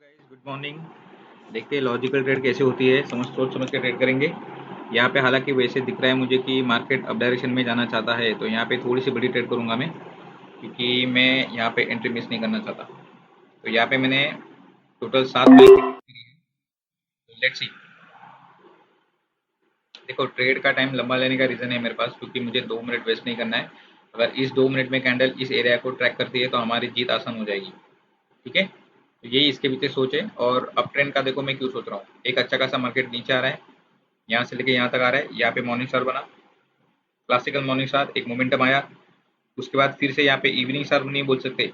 Guys, good morning. देखते हैं logical trade कैसे होती है। सोच समझ के ट्रेड करेंगे। यहाँ पे हालांकि वैसे दिख रहा है मुझे कि मार्केट अप डायरेक्शन में जाना चाहता है, तो यहाँ पे थोड़ी सी बड़ी ट्रेड करूंगा मैं, क्योंकि मैं यहाँ पे एंट्री मिस नहीं करना चाहता। तो यहाँ पे मैंने टोटल 7 मिनट की ट्रेड करी है। Let's see. देखो, ट्रेड का टाइम लंबा लेने का रीज़न है मेरे पास, क्योंकि मुझे 2 मिनट वेस्ट नहीं करना है। अगर इस 2 मिनट में कैंडल इस एरिया को ट्रैक करती है तो हमारी जीत आसान हो जाएगी। ठीक है, तो यही इसके पीछे सोच है। और अप ट्रेंड का देखो मैं क्यों सोच रहा हूँ। एक अच्छा खासा मार्केट नीचे आ रहा है, यहाँ से लेके यहाँ तक आ रहा है। यहाँ पे मॉर्निंग स्टार बना, क्लासिकल मॉर्निंग स्टार, एक मोमेंटम आया। उसके बाद फिर से यहाँ पे इवनिंग स्टार नहीं बोल सकते,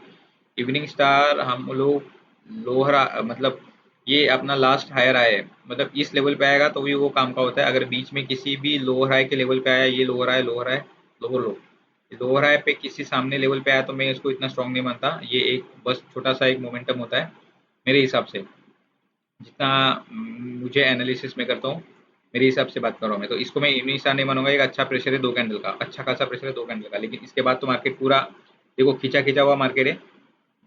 इवनिंग स्टार हम लोग लोहरा, मतलब ये अपना लास्ट हायर आया है, मतलब इस लेवल पे आएगा तो भी वो काम का होता है। अगर बीच में किसी भी लोअर हाई के लेवल पे आया, ये lower high, lower high, lower लो, लोअर हाई पे किसी सामने लेवल पे आया तो मैं इसको इतना स्ट्रांग नहीं मानता। ये एक बस छोटा सा एक मोमेंटम होता है मेरे हिसाब से, जितना मुझे एनालिसिस में करता हूँ, मेरे हिसाब से बात कर रहा हूँ मैं। तो इसको मैं इवनिंग स्टार नहीं मानूंगा। एक अच्छा प्रेशर है 2 कैंडल का, अच्छा खासा प्रेशर है 2 कैंडल का, लेकिन इसके बाद तो मार्केट पूरा देखो खींचा खींचा हुआ मार्केट है।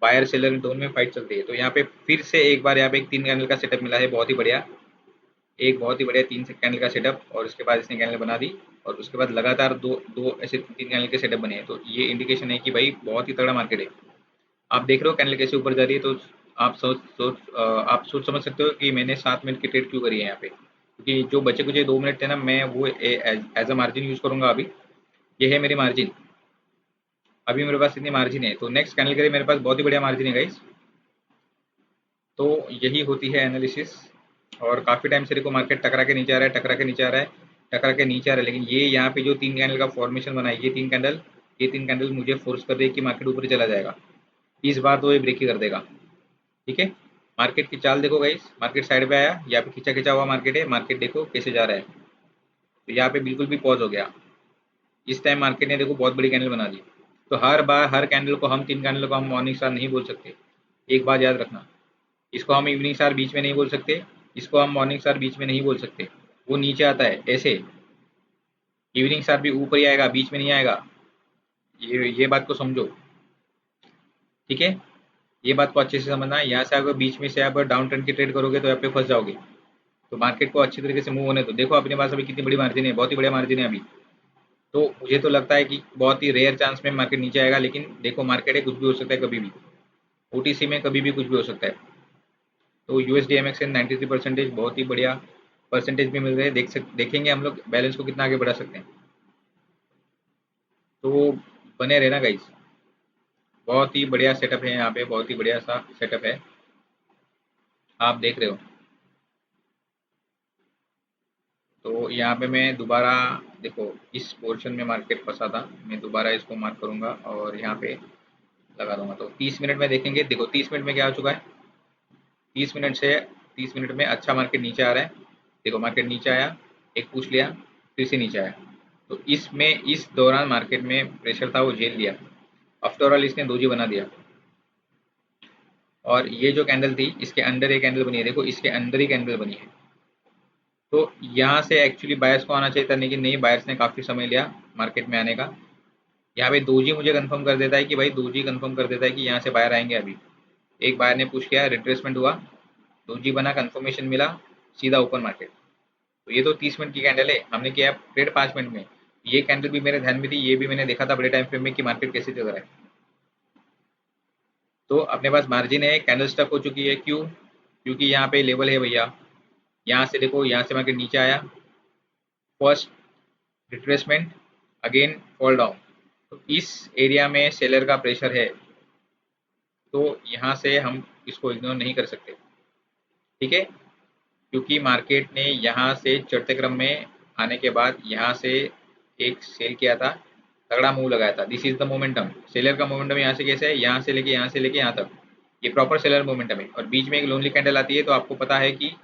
बायर सेलर दोनों में फाइट चलती है। तो यहाँ पे फिर से एक बार यहाँ पे एक 3 कैंडल का सेटअप मिला है, बहुत ही बढ़िया। एक बहुत ही बढ़िया 3 कैंडल का सेटअप, और उसके बाद इसने कैंडल बना दी, और उसके बाद लगातार दो दो ऐसे 3 कैंडल के सेटअप बने हैं। तो ये इंडिकेशन है कि भाई बहुत ही तगड़ा मार्केट है। आप देख रहे हो कैंडल कैसे ऊपर जा रही है, तो आप सोच समझ सकते हो कि मैंने 7 मिनट की ट्रेड क्यों करी है यहाँ पे, क्योंकि जो बचे कुछ 2 मिनट थे ना, मैं वो एज अ मार्जिन यूज करूंगा अभी। ये है मेरी मार्जिन। अभी मेरे पास इतनी मार्जिन है, तो नेक्स्ट कैंडल के लिए मेरे पास बहुत ही बढ़िया मार्जिन है गाइस। तो यही होती है एनालिसिस। और काफ़ी टाइम से देखो मार्केट टकरा के नीचे आ रहा है, टकरा के नीचे आ रहा है, टकरा के नीचे आ रहा है, लेकिन ये यहाँ पे जो 3 कैंडल का फॉर्मेशन बना है, ये तीन कैंडल मुझे फोर्स कर रही है कि मार्केट ऊपर चला जाएगा। इस बार तो ये ब्रेक ही कर देगा। ठीक है, मार्केट की चाल देखो गाइस। मार्केट साइड पे आया, यहाँ पे खींचा खींचा हुआ मार्केट है, मार्केट देखो कैसे जा रहा है। तो यहाँ पे बिल्कुल भी पॉज हो गया। इस टाइम मार्केट ने देखो बहुत बड़ी कैंडल बना दी। तो हर बार हर कैंडल को हम 3 कैंडल को हम मॉर्निंग स्टार नहीं बोल सकते। एक बात याद रखना, इसको हम इवनिंग स्टार बीच में नहीं बोल सकते, इसको हम मॉर्निंग स्टार बीच में नहीं बोल सकते। वो नीचे आता है ऐसे, इवनिंग स्टार भी ऊपर ही आएगा, बीच में नहीं आएगा। ये बात को समझो। ठीक है, ये बात को अच्छे से समझना। यहाँ से अगर बीच में से आप डाउन ट्रेंड की ट्रेड करोगे तो यहाँ पे फंस जाओगे। तो मार्केट को अच्छी तरीके से मूव होने दो। देखो अपने पास अभी कितनी बड़ी मार्जिन है, बहुत ही बढ़िया मार्जिन है अभी। तो मुझे तो लगता है कि बहुत ही रेयर चांस में मार्केट नीचे आएगा, लेकिन देखो मार्केट है, कुछ भी हो सकता है कभी भी। ओटीसी में कभी भी कुछ भी हो सकता है। तो यूएसडी एमएक्स 93% बहुत ही बढ़िया परसेंटेज भी मिल रहे हैं। देखेंगे हम लोग बैलेंस को कितना आगे बढ़ा सकते हैं। तो बने रहना गाइस। बहुत ही बढ़िया सेटअप है यहाँ पे, बहुत ही बढ़िया सा सेटअप है, आप देख रहे हो। तो यहाँ पे मैं दोबारा, देखो इस पोर्शन में मार्केट फंसा था, मैं दोबारा इसको मार्क करूंगा और यहाँ पे लगा दूंगा। तो 30 मिनट में देखेंगे। देखो 30 मिनट में क्या हो चुका है। 30 मिनट से 30 मिनट में अच्छा मार्केट नीचे आ रहा है। देखो मार्केट नीचे आया, एक पूछ लिया, फिर से नीचे आया। तो इसमें इस दौरान मार्केट में प्रेशर था वो झेल लिया। आफ्टर ऑल इसने दोजी बना दिया। और ये जो कैंडल थी इसके अंदर एक कैंडल बनी है, देखो इसके अंदर ही कैंडल बनी है। तो यहाँ से एक्चुअली बायर्स को आना चाहिए था, लेकिन नहीं, बायर्स ने काफ़ी समय लिया मार्केट में आने का। यहाँ पे दोजी मुझे कंफर्म कर देता है कि भाई, दोजी कंफर्म कर देता है कि यहाँ से बायर आएंगे अभी। एक बायर ने पुश किया, रिट्रेसमेंट हुआ, दोजी बना, कंफर्मेशन मिला, सीधा ओपन मार्केट। तो ये तो 30 मिनट की कैंडल है, हमने किया ट्रेड 5 मिनट में। ये कैंडल भी मेरे ध्यान में थी, ये भी मैंने देखा था बड़े टाइम फ्रेम में कि मार्केट कैसे चल रहा है। तो अपने पास मार्जिन है, कैंडल स्टक हो चुकी है, क्यों? क्योंकि यहाँ पे लेवल है भैया। यहाँ से देखो, यहाँ से मार्केट नीचे आया, first retracement, again fall down. तो इस एरिया में सेलर का प्रेशर है, तो यहाँ से हम इसको इग्नोर नहीं कर सकते। ठीक है, क्योंकि मार्केट ने यहाँ से चढ़ते क्रम में आने के बाद यहाँ से एक सेल किया था, तगड़ा मूव लगाया था। This is the momentum. Seller का मोमेंटम यहाँ से कैसे है, यहाँ से लेके यहाँ तक, ये प्रॉपर सेलर मोमेंटम है। और बीच में एक लोनली कैंडल आती है, तो आपको पता है कि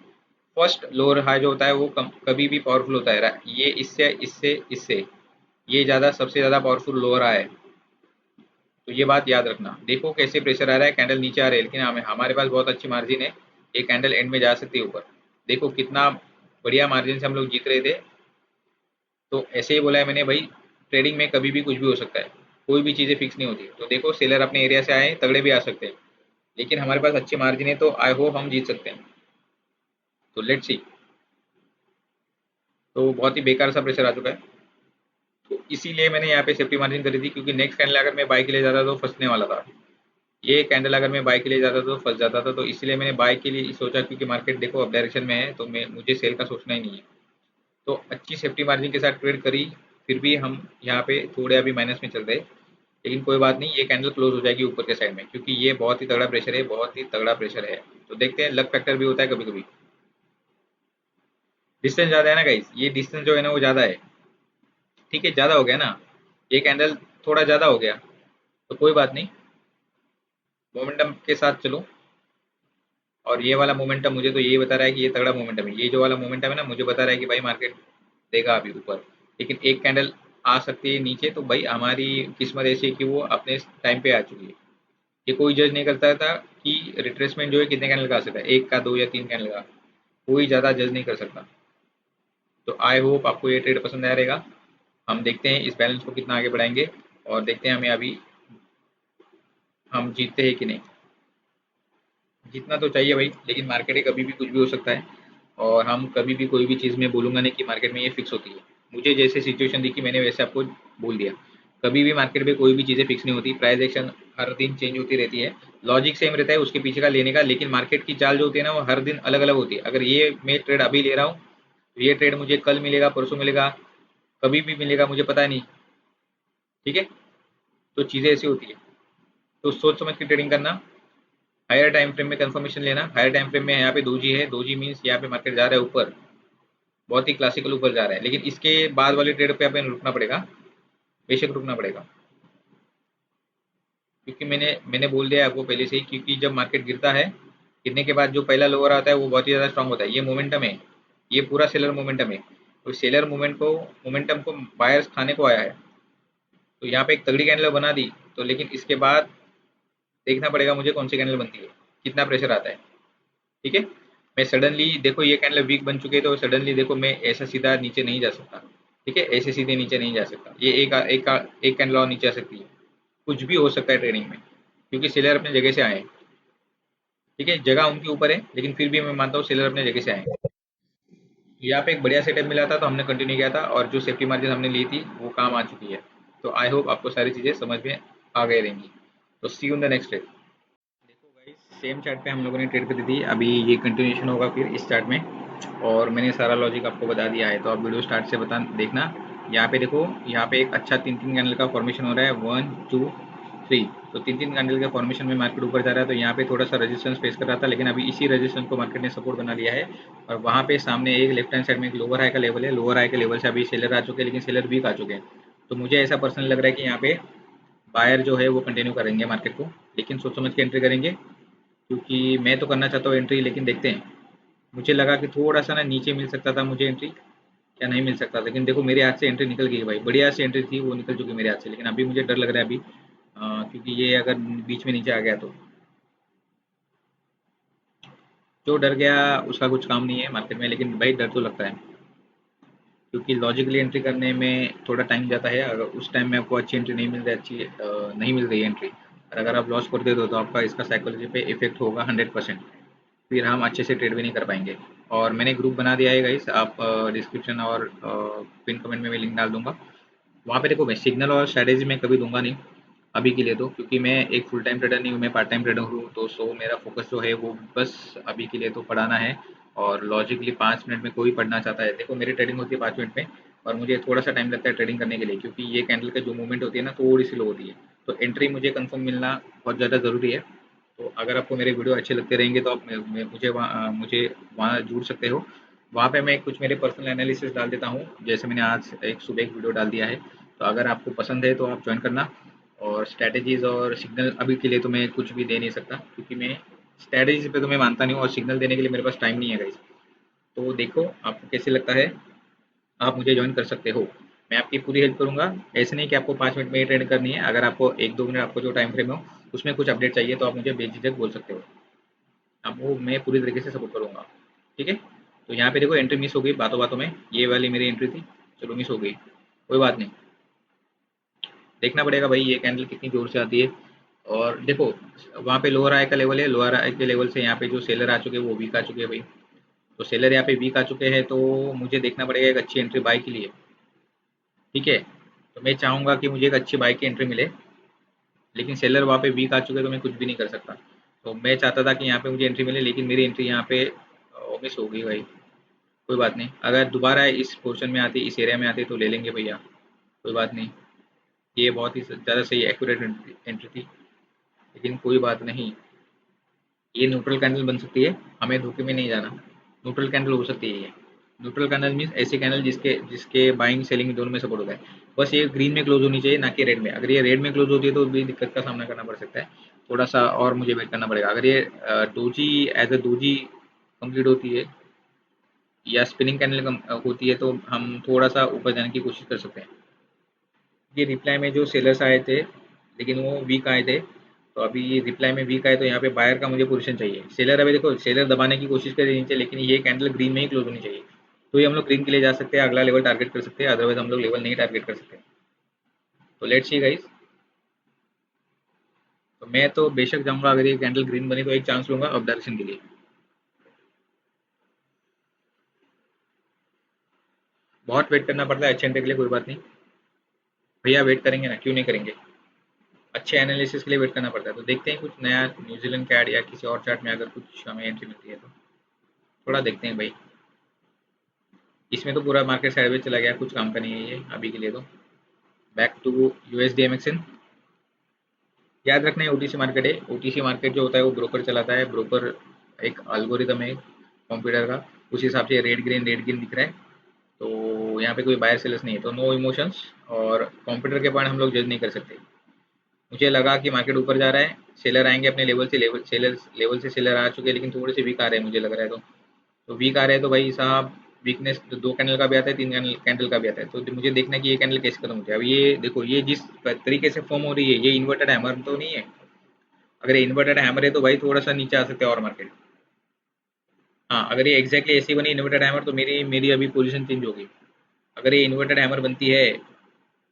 फर्स्ट लोअर हाई जो होता है वो कभी भी पावरफुल होता है। ये इससे इससे इससे ये ज़्यादा, सबसे ज़्यादा पावरफुल लोअर हाई है। तो ये बात याद रखना। देखो कैसे प्रेशर आ रहा है, कैंडल नीचे आ रही है, लेकिन हमारे पास बहुत अच्छी मार्जिन है। ये कैंडल एंड में जा सकती है ऊपर। देखो कितना बढ़िया मार्जिन से हम लोग जीत रहे थे। तो ऐसे ही बोला है मैंने भाई, ट्रेडिंग में कभी भी कुछ भी हो सकता है, कोई भी चीज़ें फिक्स नहीं होती। तो देखो सेलर अपने एरिया से आए, तगड़े भी आ सकते हैं। लेकिन हमारे पास अच्छी मार्जिन है, तो आई होप हम जीत सकते हैं। तो लेट्स सी। तो बहुत ही बेकार सा प्रेशर आ चुका है, तो इसीलिए मैंने यहाँ पे सेफ्टी मार्जिन करी थी, क्योंकि नेक्स्ट कैंडल अगर मैं बाय के लिए जाता तो फंसने वाला था। ये कैंडल अगर मैं बाय के लिए जाता तो फंस जाता था, तो इसलिए मैंने बाय के लिए सोचा, क्योंकि मार्केट देखो अब डायरेक्शन में है, तो मैं मुझे सेल का सोचना ही नहीं है। तो अच्छी सेफ्टी मार्जिन के साथ ट्रेड करी, फिर भी हम यहाँ पे थोड़े अभी माइनस में चल रहे, लेकिन कोई बात नहीं, ये कैंडल क्लोज हो जाएगी ऊपर के साइड में, क्योंकि ये बहुत ही तगड़ा प्रेशर है, बहुत ही तगड़ा प्रेशर है। तो देखते हैं, लक फैक्टर भी होता है कभी कभी। डिस्टेंस ज्यादा है ना गाइस, ये डिस्टेंस जो है ना वो ज्यादा है। ठीक है, ज्यादा हो गया ना, ये कैंडल थोड़ा ज्यादा हो गया, तो कोई बात नहीं, मोमेंटम के साथ चलो। और ये वाला मोमेंटम मुझे तो यही बता रहा है कि ये तगड़ा मोमेंटम है, ये जो वाला मोमेंटम है ना मुझे बता रहा है कि भाई मार्केट देगा अभी ऊपर। लेकिन एक कैंडल आ सकती है नीचे, तो भाई हमारी किस्मत ऐसी है कि वो अपने टाइम पे आ चुकी है। ये कोई जज नहीं करता था कि रिट्रेसमेंट जो है कितने कैंडल का आ सकता है, एक का, दो या तीन कैंडल का, कोई ज्यादा जज नहीं कर सकता। तो आई होप आपको ये ट्रेड पसंद आया रहेगा। हम देखते हैं इस बैलेंस को कितना आगे बढ़ाएंगे, और देखते हैं हमें अभी हम जीतते हैं कि नहीं। जीतना तो चाहिए भाई, लेकिन मार्केट है, कभी भी कुछ भी हो सकता है। और हम कभी भी कोई भी चीज़ में बोलूंगा नहीं कि मार्केट में ये फिक्स होती है। मुझे जैसे सिचुएशन दिखी मैंने वैसे आपको बोल दिया। कभी भी मार्केट में कोई भी चीज़ें फिक्स नहीं होती, प्राइस एक्शन हर दिन चेंज होती रहती है। लॉजिक सेम रहता है उसके पीछे का लेने का, लेकिन मार्केट की चाल जो होती है ना वो हर दिन अलग अलग होती है। अगर ये मैं ट्रेड अभी ले रहा हूँ, तो ये ट्रेड मुझे कल मिलेगा, परसों मिलेगा, कभी भी मिलेगा, मुझे पता नहीं। ठीक है, तो चीज़ें ऐसी होती है। तो सोच समझ के ट्रेडिंग करना। हायर टाइम फ्रेम में कंफर्मेशन लेना। हायर टाइम फ्रेम में यहाँ पे दोजी है, दोजी मीन्स यहाँ पे मार्केट जा रहा है ऊपर, बहुत ही क्लासिकल ऊपर जा रहा है, लेकिन इसके बाद वाले ट्रेड पे हमें रुकना पड़ेगा, बेशक रुकना पड़ेगा। क्योंकि मैंने मैंने बोल दिया आपको पहले से ही, क्योंकि जब मार्केट गिरता है, गिरने के बाद जो पहला लोअर आता है वो बहुत ही ज़्यादा स्ट्रांग होता है। ये मोमेंटम है, ये पूरा सेलर मोमेंटम है। तो सेलर मोमेंटम को बायर्स खाने को आया है। तो यहाँ पे एक तगड़ी कैंडल बना दी, तो लेकिन इसके बाद देखना पड़ेगा मुझे कौन सी कैंडल बनती है, कितना प्रेशर आता है। ठीक है, मैं सडनली देखो ये कैंडल वीक बन चुके, तो सडनली देखो मैं ऐसा सीधा नीचे नहीं जा सकता। ठीक है, ऐसे सीधे नीचे नहीं जा सकता, ये एक कैंडल और नीचे आ सकती है। कुछ भी हो सकता है ट्रेडिंग में, क्योंकि सेलर अपने जगह से आए हैं। ठीक है, जगह उनके ऊपर है, लेकिन फिर भी मैं मानता हूँ सेलर अपने जगह से आए हैं। यहाँ पे एक बढ़िया सेटअप मिला था, तो हमने कंटिन्यू किया था, और जो सेफ्टी मार्जिन हमने ली थी वो काम आ चुकी है। तो आई होप आपको सारी चीज़ें समझ में आ गई रहेंगी। तो see you in the next day. देखो गाइस, सेम चार्ट पे हम लोगों ने ट्रेड करी थी, अभी ये कंटिन्यूशन होगा फिर इस चार्ट में। और मैंने सारा लॉजिक आपको बता दिया है, तो आप वीडियो स्टार्ट से बता देखना। यहाँ पे देखो, यहाँ पे एक अच्छा तीन तीन कैंडल का फॉर्मेशन हो रहा है, वन टू थ्री। तो तीन तीन कैंडल के फॉर्मेशन में मार्केट ऊपर जा रहा है, तो यहाँ पे थोड़ा सा रेजिस्टेंस फेस कर रहा था, लेकिन अभी इसी रेजिस्टेंस को मार्केट ने सपोर्ट बना लिया है। और वहाँ पे सामने एक लेफ्ट हैंड साइड में एक लोअर हाई का लेवल है, लोअर हाई के लेवल से अभी सेलर आ चुके हैं, लेकिन सेलर वीक आ चुके हैं। तो मुझे ऐसा पर्सनली लग रहा है कि यहाँ पे बायर जो है वो कंटिन्यू करेंगे मार्केट को, लेकिन सोच समझ के एंट्री करेंगे। क्योंकि मैं तो करना चाहता हूँ एंट्री, लेकिन देखते हैं। मुझे लगा कि थोड़ा सा ना नीचे मिल सकता था मुझे एंट्री, या नहीं मिल सकता, लेकिन देखो मेरे हाथ से एंट्री निकल गई भाई, बढ़िया से एंट्री थी वो निकल चुकी मेरे हाथ से। लेकिन अभी मुझे डर लग रहा है अभी, क्योंकि ये अगर बीच में नीचे आ गया तो जो डर गया उसका कुछ काम नहीं है मार्केट में, लेकिन भाई डर तो लगता है। क्योंकि लॉजिकली एंट्री करने में थोड़ा टाइम जाता है, अगर उस टाइम में आपको अच्छी एंट्री नहीं मिल रही, नहीं मिल रही है एंट्री, और अगर आप लॉस कर दे दो तो आपका इसका साइकोलॉजी पे इफेक्ट होगा 100%। फिर हम अच्छे से ट्रेड भी नहीं कर पाएंगे। और मैंने ग्रुप बना दिया है गाइस, आप डिस्क्रिप्शन और पिन कमेंट में मैं लिंक डाल दूंगा। वहाँ पे देखो, मैं सिग्नल और स्ट्रैटेजी में कभी दूंगा नहीं अभी के लिए, तो क्योंकि मैं एक फुल टाइम ट्रेडर नहीं हूँ, मैं पार्ट टाइम ट्रेडर हूँ, तो सो मेरा फोकस जो है वो बस अभी के लिए तो पढ़ाना है। और लॉजिकली 5 मिनट में कोई पढ़ना चाहता है, देखो मेरी ट्रेडिंग होती है 5 मिनट में, और मुझे थोड़ा सा टाइम लगता है ट्रेडिंग करने के लिए, क्योंकि ये कैंडल का जो मूवमेंट होती है ना थोड़ी सी लो होती है। तो एंट्री मुझे कंफर्म मिलना बहुत ज़्यादा ज़रूरी है। तो अगर आपको मेरे वीडियो अच्छे लगते रहेंगे तो आप मुझे वहाँ जुड़ सकते हो। वहाँ पे मैं कुछ मेरे पर्सनल एनालिसिस डाल देता हूँ, जैसे मैंने आज एक सुबह एक वीडियो डाल दिया है। तो अगर आपको पसंद है तो आप ज्वाइन करना। और स्ट्रैटेजीज और सिग्नल अभी के लिए तो मैं कुछ भी दे नहीं सकता, क्योंकि मैं स्ट्रैटेजी पे तो मैं मानता नहीं हूँ, और सिग्नल देने के लिए मेरे पास टाइम नहीं है गाइस। तो देखो आपको कैसे लगता है, आप मुझे ज्वाइन कर सकते हो। मैं आपकी पूरी हेल्प करूँगा। ऐसे नहीं कि आपको 5 मिनट में ही ट्रेड करनी है, अगर आपको 1-2 मिनट आपको जो टाइम फ्रेम हो उसमें कुछ अपडेट चाहिए तो आप मुझे बेझिझक बोल सकते हो। आपको मैं पूरी तरीके से सपोर्ट करूँगा। ठीक है, तो यहाँ पे देखो एंट्री मिस हो गई बातों बातों में, ये वाली मेरी एंट्री थी, चलो मिस हो गई, कोई बात नहीं। देखना पड़ेगा भाई ये कैंडल कितनी जोर से आती है, और देखो वहाँ पे लोअर आई का लेवल है, लोअर आई के लेवल से यहाँ पे जो सेलर आ चुके हैं वो वीक आ चुके हैं भाई। तो सेलर यहाँ पे वीक आ चुके हैं, तो मुझे देखना पड़ेगा एक अच्छी एंट्री बाय के लिए। ठीक है, तो मैं चाहूँगा कि मुझे एक अच्छी बाय की एंट्री मिले, लेकिन सेलर वहाँ पे वीक आ चुके हैं तो मैं कुछ भी नहीं कर सकता। तो मैं चाहता था कि यहाँ पे मुझे एंट्री मिले, लेकिन मेरी एंट्री यहाँ पे मिस हो गई भाई। कोई बात नहीं, अगर दोबारा इस पोर्शन में आती, इस एरिया में आती तो ले लेंगे भैया। कोई बात नहीं, ये बहुत ही ज़्यादा सही एक्यूरेट एंट्री थी, लेकिन कोई बात नहीं। ये न्यूट्रल कैंडल बन सकती है, हमें धोखे में नहीं जाना। न्यूट्रल कैंडल हो सकती है ये। न्यूट्रल कैंडल मीन्स ऐसे कैंडल जिसके जिसके बाइंग सेलिंग दोनों में सपोर्ट होता है। बस ये ग्रीन में क्लोज होनी चाहिए, ना कि रेड में। अगर ये रेड में क्लोज होती है तो भी दिक्कत का सामना करना पड़ सकता है। थोड़ा सा और मुझे वेट करना पड़ेगा। अगर ये doji as a doji complete होती है या स्पिनिंग कैंडल होती है तो हम थोड़ा सा ऊपर जाने की कोशिश कर सकते हैं। ये रिप्लाई में जो सेलर्स आए थे, लेकिन वो वीक आए थे, तो अभी रिप्लाई में वीक आए तो यहाँ पे बायर का मुझे पोजीशन चाहिए। सेलर अभी देखो, सेलर दबाने की कोशिश करे नीचे, लेकिन ये कैंडल ग्रीन में ही क्लोज होनी चाहिए। तो ये हम लोग ग्रीन के लिए जा सकते हैं, अगला लेवल टारगेट कर सकते हैं, अदरवाइज हम लोग लेवल नहीं टारगेट कर सकते। तो लेट्स सी गाइस। तो मैं तो बेशक जाऊंगा, अगर ये कैंडल ग्रीन बनी तो एक चांस लूंगा अप डायरेक्शन के लिए। बहुत वेट करना पड़ता है अच्छे एंट्री के लिए, कोई बात नहीं भैया, वेट करेंगे ना, क्यों नहीं करेंगे। अच्छे एनालिसिस के लिए वेट करना पड़ता है। तो देखते हैं कुछ नया न्यूजीलैंड कैड या किसी और चार्ट में अगर कुछ हमें एंट्री मिलती है तो थोड़ा देखते हैं भाई। इसमें तो पूरा मार्केट साइडवेज चला गया, कुछ काम का नहीं है ये अभी के लिए। तो बैक टू यूएसडी एमएक्सएन। याद रखना है ओटीसी मार्केट है। ओटीसी मार्केट जो होता है वो ब्रोकर चलाता है। ब्रोकर एक एल्गोरिदम है कंप्यूटर का, उस हिसाब से रेड ग्रीन दिख रहा है। तो यहाँ पे कोई बायर सेलर्स नहीं है, तो नो इमोशंस। और कंप्यूटर के पॉइंट हम लोग जज नहीं कर सकते। मुझे लगा कि मार्केट ऊपर जा रहा है, सेलर आएंगे अपने लेवल से, लेवल से सेलर आ चुके हैं, लेकिन थोड़े से वीक आ रहे हैं मुझे लग रहा है। तो वीक आ रहे हैं तो भाई साहब, वीकनेस तो दो कैंडल का भी आता है, तीन कैंडल कैंडल का भी आता है। तो मुझे देखना है कि ये कैंडल कैसे खत्म होती है। अब ये देखो, ये जिस तरीके से फॉर्म हो रही है, ये इन्वर्टेड हैमर तो नहीं है। अगर ये इन्वर्टेड हैमर है तो भाई थोड़ा सा नीचे आ सकते हैं और मार्केट। हाँ, अगर ये एग्जैक्टली ऐसी बनी इन्वर्टेड हैमर तो मेरी मेरी अभी पोजीशन चेंज होगी। अगर ये इन्वर्टेड हैमर बनती है,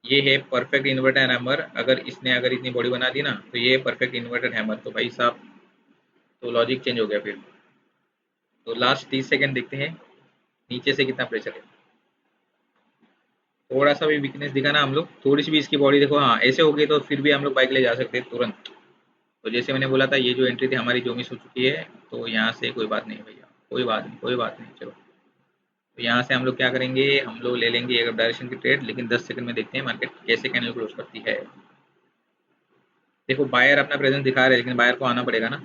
ये है परफेक्ट इन्वर्टेड हैमर। अगर इसने अगर इतनी बॉडी बना दी ना, तो ये परफेक्ट इन्वर्टेड हैमर, तो भाई साहब तो लॉजिक चेंज हो गया फिर। तो लास्ट 30 सेकंड देखते हैं नीचे से कितना प्रेशर है। थोड़ा सा भी वीकनेस दिखा ना हम लोग, थोड़ी सी भी इसकी बॉडी देखो, हाँ ऐसे हो गई तो फिर भी हम लोग बाइक ले जा सकते हैं तुरंत। तो जैसे मैंने बोला था, ये जो एंट्री थी हमारी जो मिस हो चुकी है, तो यहाँ से कोई बात नहीं भैया, कोई बात नहीं, कोई बात नहीं। चलो, तो यहाँ से हम लोग क्या करेंगे, हम लोग ले लेंगे एक डायरेक्शन की ट्रेड, लेकिन 10 सेकंड में देखते हैं मार्केट कैसे कैंडल क्लोज करती है। देखो बायर अपना प्रेजेंस दिखा रहे हैं, लेकिन बायर को आना पड़ेगा ना।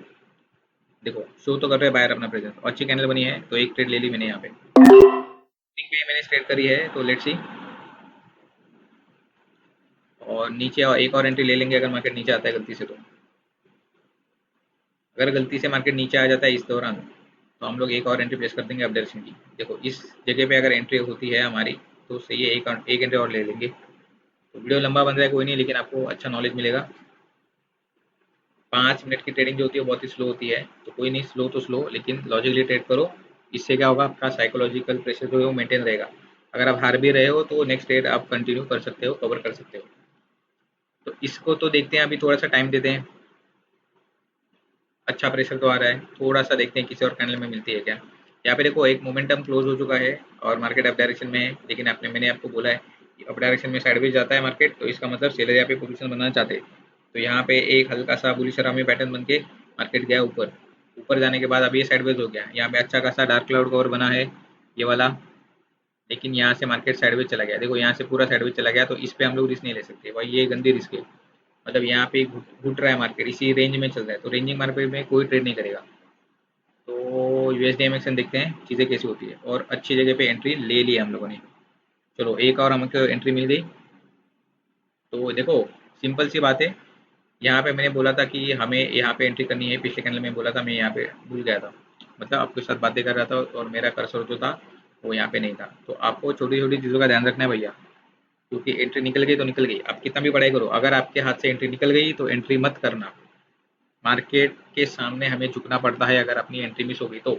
देखो शो तो कर रहे हैं बायर अपना प्रेजेंस, अच्छी कैंडल बनी है तो एक ट्रेड ले ली मैंने यहाँ पे। पे मैंने ट्रेड करी है, तो लेट्स सी। और नीचे और एक और एंट्री ले लेंगे अगर मार्केट नीचे आता है गलती से तो। अगर गलती से मार्केट नीचे आ जाता है इस दौरान, तो हम लोग एक और एंट्री प्लेस कर देंगे अप डायरेक्शन की। देखो इस जगह पे अगर एंट्री होती है हमारी, तो सही है, एक एंट्री और ले लेंगे। तो वीडियो लंबा बन रहा है कोई नहीं, लेकिन आपको अच्छा नॉलेज मिलेगा। 5 मिनट की ट्रेडिंग जो होती है बहुत ही स्लो होती है, तो कोई नहीं, स्लो तो स्लो, लेकिन लॉजिकली ट्रेड करो। इससे क्या होगा, आपका साइकोलॉजिकल प्रेशर जो है वो मेंटेन रहेगा। अगर आप हार भी रहे हो तो नेक्स्ट ट्रेड आप कंटिन्यू कर सकते हो, कवर कर सकते हो। तो इसको तो देखते हैं, अभी थोड़ा सा टाइम देते हैं। अच्छा प्रेशर तो आ रहा है, थोड़ा सा देखते हैं किसी और कैंडल में मिलती है क्या। यहाँ पे देखो एक मोमेंटम क्लोज हो चुका है और मार्केट अप डायरेक्शन में है, लेकिन मैंने आपको बोला है कि अप डायरेक्शन में साइडवेज जाता है मार्केट, तो इसका मतलब सेलर यहाँ पे पोजीशन बनाना चाहते हैं। तो यहाँ पे एक हल्का सा बुलिश अरामी पैटर्न बन के मार्केट गया ऊपर। ऊपर जाने के बाद अब ये साइडवेज हो गया, यहाँ पे अच्छा खासा डार्क क्लाउड कवर बना है ये वाला, लेकिन यहाँ से मार्केट साइडवेज चला गया। देखो यहाँ से पूरा साइडवेज चला गया, तो इस पे हम लोग रिस्क नहीं ले सकते भाई, ये गंदी रिस्क है। मतलब यहाँ पे घुट रहा है मार्केट, इसी रेंज में चल रहा है, तो रेंजिंग मार्केट में कोई ट्रेड नहीं करेगा। तो यूएसडी एमएक्सएन देखते हैं चीज़ें कैसी होती है, और अच्छी जगह पे एंट्री ले ली हम लोगों ने। चलो एक और हमको एंट्री मिल गई। तो देखो सिंपल सी बात है, यहाँ पे मैंने बोला था कि हमें यहाँ पे एंट्री करनी है, पिछले कैंडल में बोला था, मैं यहाँ पे भूल गया था। मतलब आपके साथ बातें कर रहा था और मेरा कर्सर जो था वो यहाँ पे नहीं था। तो आपको छोटी छोटी चीज़ों का ध्यान रखना है भैया, क्योंकि एंट्री निकल गई तो निकल गई। आप कितना भी पढ़ाई करो, अगर आपके हाथ से एंट्री निकल गई तो एंट्री मत करना। मार्केट के सामने हमें झुकना पड़ता है अगर अपनी एंट्री मिस हो गई तो।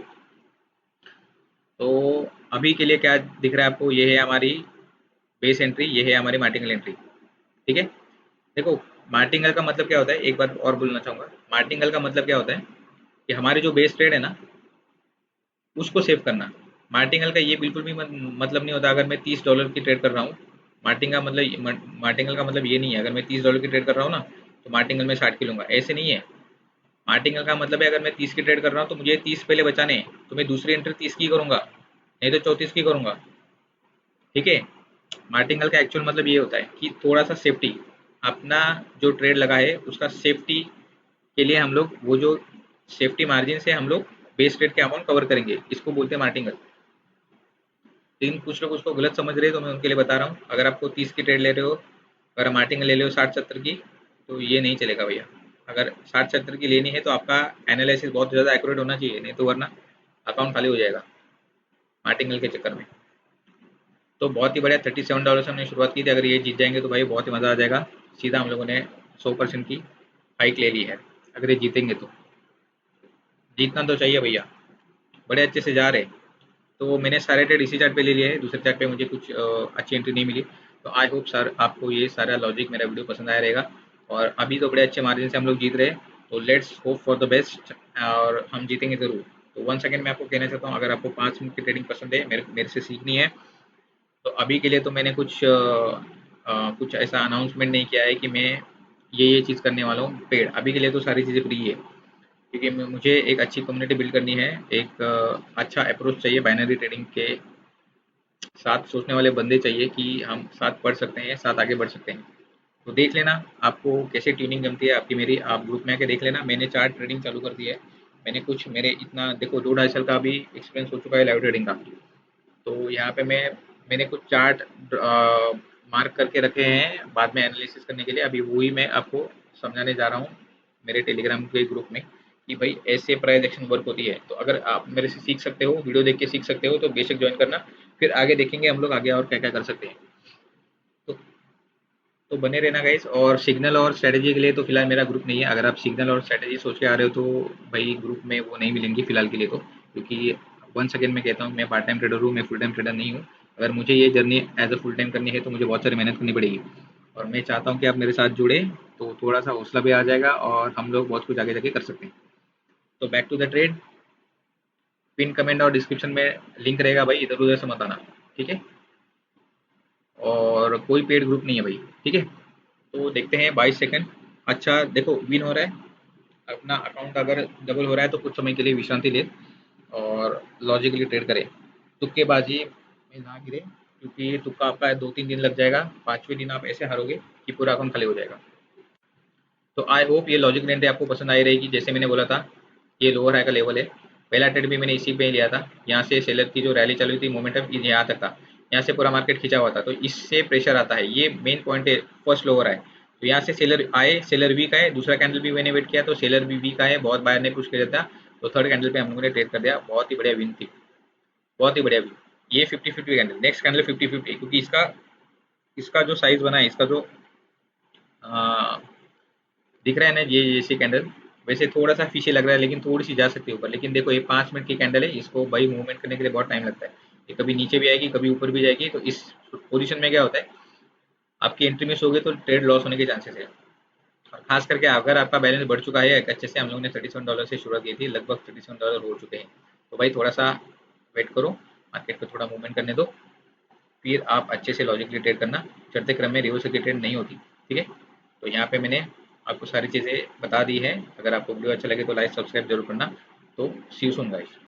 तो अभी के लिए क्या दिख रहा है आपको, ये है हमारी बेस एंट्री, ये है हमारी मार्टिनल एंट्री। ठीक है, देखो मार्टिंगल का मतलब क्या होता है, एक बात और बोलना चाहूंगा। मार्टिंगल का मतलब क्या होता है कि हमारे जो बेस ट्रेड है ना, उसको सेव करना। मार्टिंगल का ये बिल्कुल भी मतलब नहीं होता अगर मैं $30 की ट्रेड कर रहा हूँ। मार्टिंगल का मतलब ये नहीं है अगर मैं $30 की ट्रेड कर रहा हूँ ना, तो मार्टिंगल में 60 की लूंगा, ऐसे नहीं है। मार्टिंगल का मतलब है अगर मैं 30 की ट्रेड कर रहा हूँ तो मुझे 30 पहले बचाने हैं, तो मैं दूसरी एंट्री 30 की करूंगा, नहीं तो 34 की करूंगा। ठीक है। मार्टिंगल का एक्चुअल मतलब ये होता है कि थोड़ा सा सेफ्टी, अपना जो ट्रेड लगा है उसका सेफ्टी के लिए हम लोग वो जो सेफ्टी मार्जिन से हम लोग बेस ट्रेड के अमाउंट कवर करेंगे, इसको बोलते हैं मार्टिंगल। लेकिन कुछ लोग उसको गलत समझ रहे हैं, तो मैं उनके लिए बता रहा हूँ, अगर आपको 30 की ट्रेड ले रहे हो, अगर मार्टिंगल ले रहे हो 60-70 की, तो ये नहीं चलेगा भैया। अगर 60-70 की लेनी है तो आपका एनालिसिस बहुत ज़्यादा एक्यूरेट होना चाहिए, नहीं तो वरना अकाउंट खाली हो जाएगा मार्टिंगल के चक्कर में। तो बहुत ही बढ़िया, $37 से हमने शुरुआत की थी, अगर ये जीत जाएंगे तो भाई बहुत ही मज़ा आ जाएगा। सीधा हम लोगों ने 100% की हाइक ले ली है। अगर ये जीतेंगे तो, जीतना तो चाहिए भैया, बड़े अच्छे से जा रहे। तो मैंने सारे ट्रेड इसी चार्ट पे ले लिए हैं, दूसरे चार्ट पे मुझे कुछ अच्छी एंट्री नहीं मिली। तो आई होप सर आपको ये सारा लॉजिक मेरा वीडियो पसंद आया रहेगा। और अभी तो बड़े अच्छे मार्जिन से हम लोग जीत रहे हैं, तो let's hope for the best, और हम जीतेंगे ज़रूर। तो वन सेकेंड मैं आपको कहना चाहता हूँ, अगर आपको 5 मिनट की ट्रेडिंग पसंद है, मेरे मेरे से सीखनी है, तो अभी के लिए तो मैंने कुछ ऐसा अनाउंसमेंट नहीं किया है कि मैं ये चीज़ करने वाला हूँ पेड। अभी के लिए तो सारी चीज़ें फ्री है, क्योंकि मुझे एक अच्छी कम्युनिटी बिल्ड करनी है, एक अच्छा अप्रोच चाहिए बाइनरी ट्रेडिंग के साथ, सोचने वाले बंदे चाहिए कि हम साथ पढ़ सकते हैं, साथ आगे बढ़ सकते हैं। तो देख लेना आपको कैसे ट्यूनिंग जमती है आपकी मेरी, आप ग्रुप में आके देख लेना। मैंने चार्ट ट्रेडिंग चालू कर दी है, मैंने कुछ मेरे इतना देखो 2-2.5 साल का अभी एक्सपीरियंस हो चुका है लाइव ट्रेडिंग का। तो यहाँ पे मैंने कुछ चार्ट मार्क करके रखे हैं बाद में एनालिसिस करने के लिए, अभी वही मैं आपको समझाने जा रहा हूँ मेरे टेलीग्राम के ग्रुप में, कि भाई ऐसे प्राइस एक्शन वर्क होती है। तो अगर आप मेरे से सीख सकते हो, वीडियो देख के सीख सकते हो, तो बेशक ज्वाइन करना, फिर आगे देखेंगे हम लोग आगे और क्या क्या कर सकते हैं। तो तो बने रहना गाइस। और सिग्नल और स्ट्रेटजी के लिए तो फिलहाल मेरा ग्रुप नहीं है, अगर आप सिग्नल और स्ट्रेटजी सोच के आ रहे हो तो भाई ग्रुप में वो नहीं मिलेंगी फिलहाल के लिए तो, क्योंकि वन सेकेंड में कहता हूँ, मैं पार्ट टाइम ट्रेडर हूँ, मैं फुल टाइम ट्रेडर नहीं हूँ। अगर मुझे ये journey as a full time करनी है तो मुझे बहुत सारी मेहनत करनी पड़ेगी, और मैं चाहता हूँ कि आप मेरे साथ जुड़े, तो थोड़ा सा हौसला भी आ जाएगा और हम लोग बहुत कुछ आगे जाके कर सकते हैं। तो back to the trade, pin comment और डिस्क्रिप्शन में लिंक रहेगा भाई, इधर उधर से मत आना। ठीक है। और कोई पेड ग्रुप नहीं है भाई। ठीक है। तो देखते हैं 22 सेकंड। अच्छा देखो, विन हो रहा है अपना अकाउंट, अगर डबल हो रहा है तो कुछ समय के लिए विश्रांति ले और लॉजिकली ट्रेड करें। तुक्केबाजी में ना गिरे, क्योंकि तुक्का आपका 2-3 दिन लग जाएगा, 5वें दिन आप ऐसे हारोगे कि पूरा अकाउंट खाली हो जाएगा। तो आई होप ये लॉजिक एंट्री आपको पसंद आई रहेगी। जैसे मैंने बोला था, ये लोअर हाई का लेवल है, पहला ट्रेड भी मैंने इसी पे ही लिया था। यहाँ से सेलर की जो रैली चल रही थी, मोमेंटम यहाँ तक था, यहाँ से पूरा मार्केट खिंचा हुआ था, तो इससे प्रेशर आता है, ये मेन पॉइंट है। फर्स्ट लोअर है, तो यहाँ से सेलर आए, सेलर वीक आए, दूसरा कैंडल भी मैंने वेट किया तो सेलर भी वीक आए, बहुत बायर ने पुश कर दिया था, तो थर्ड कैंडल पे हम लोगों ने ट्रेड कर दिया। बहुत ही बढ़िया विन थी, बहुत ही बढ़िया विन। ये 50-50 कैंडल, नेक्स्ट कैंडल 50-50, क्योंकि इसका इसका जो साइज बना है, इसका जो दिख रहा है ना, ये जैसे कैंडल वैसे थोड़ा सा फिशे लग रहा है, लेकिन थोड़ी सी जा सकती है ऊपर। लेकिन देखो, ये 5 मिनट की कैंडल है, इसको भाई मूवमेंट करने के लिए बहुत टाइम लगता है। ये कभी नीचे भी आएगी, कभी ऊपर भी जाएगी। तो इस पोजीशन में क्या होता है, आपकी एंट्री मिस हो गई तो ट्रेड लॉस होने के चांसेस है। और खास करके अगर आपका बैलेंस बढ़ चुका है एक अच्छे से, हम लोगों ने $37 से शुरुआत की थी, लगभग $37 हो चुके हैं, तो भाई थोड़ा सा वेट करो, मार्केट को थोड़ा मूवमेंट करने दो, फिर आप अच्छे से लॉजिकली ट्रेड करना। चढ़ते क्रम में रिवर्स की ट्रेड नहीं होती। ठीक है। तो यहाँ पे मैंने आपको सारी चीज़ें बता दी है। अगर आपको वीडियो अच्छा लगे तो लाइक सब्सक्राइब जरूर करना। तो सी यू सून गाइस।